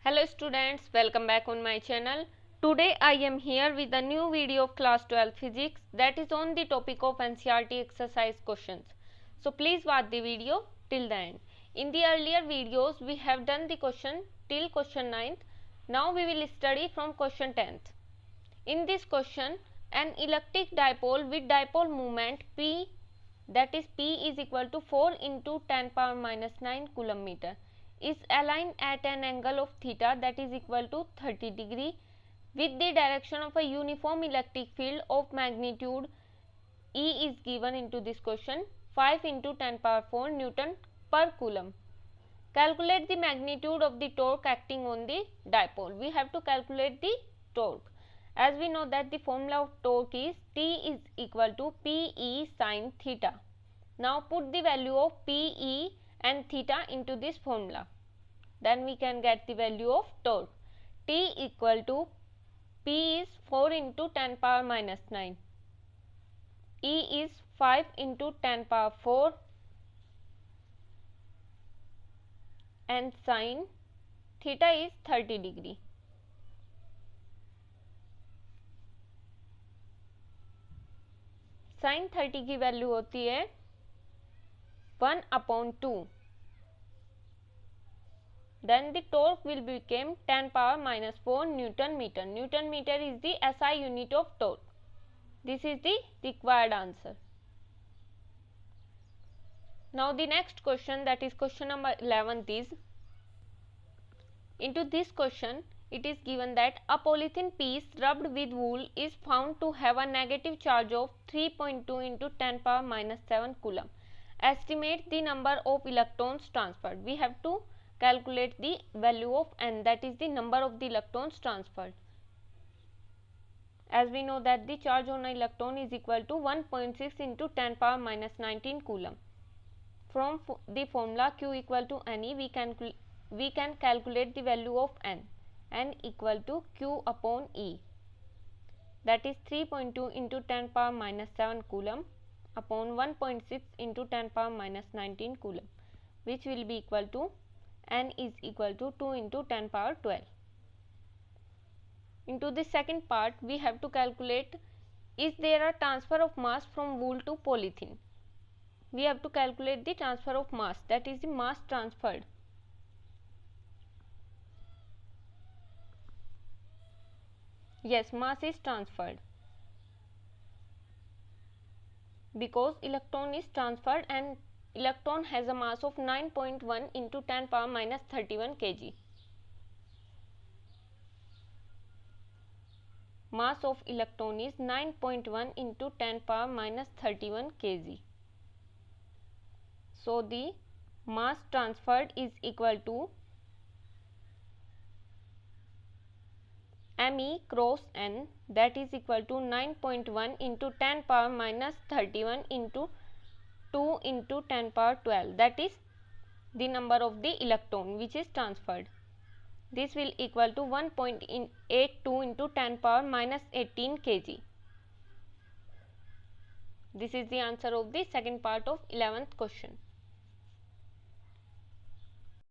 Hello students, welcome back on my channel. Today I am here with a new video of class 12 physics that is on the topic of NCERT exercise questions. So please watch the video till the end. In the earlier videos we have done the question till question 9th. Now we will study from question 10th. In this question, an electric dipole with dipole moment P, that is P is equal to 4 into 10 power minus 9 coulomb meter, is aligned at an angle of theta that is equal to 30 degree with the direction of a uniform electric field of magnitude E is given into this question 5 into 10 power 4 Newton per coulomb. Calculate the magnitude of the torque acting on the dipole. We have to calculate the torque. As we know that the formula of torque is T is equal to Pe sin theta. Now put the value of Pe and theta into this formula. Then we can get the value of torque. T equal to P is 4 into 10 power minus 9. E is 5 into 10 power 4 and sin theta is 30 degree. Sin 30 की value होती है 1/2. Then the torque will become 10 power minus 4 Newton meter. Newton meter is the SI unit of torque. This is the required answer. Now the next question, that is question number 11th, is into this question it is given that a polythene piece rubbed with wool is found to have a negative charge of 3.2 into 10 power minus 7 coulomb. Estimate the number of electrons transferred. We have to calculate the value of n, that is the number of the electrons transferred. As we know that the charge on an electron is equal to 1.6 into 10 power minus 19 coulomb. From the formula Q equal to Ne, we can calculate the value of n. N equal to Q upon E, that is 3.2 into 10 power minus 7 coulomb upon 1.6 into 10 power minus 19 coulomb, which will be equal to N is equal to 2 into 10 power 12. Into the second part we have to calculate, is there a transfer of mass from wool to polythene. We have to calculate the transfer of mass, that is the mass transferred. Yes, mass is transferred because electron is transferred and electron has a mass of 9.1 into 10 power minus 31 kg. Mass of electron is 9.1 into 10 power minus 31 kg. So the mass transferred is equal to Me cross N, that is equal to 9.1 into 10 power minus 31 into 2 into 10 power 12, that is the number of the electron which is transferred. This will equal to 1.82 into 10 power minus 18 kg. This is the answer of the second part of 11th question.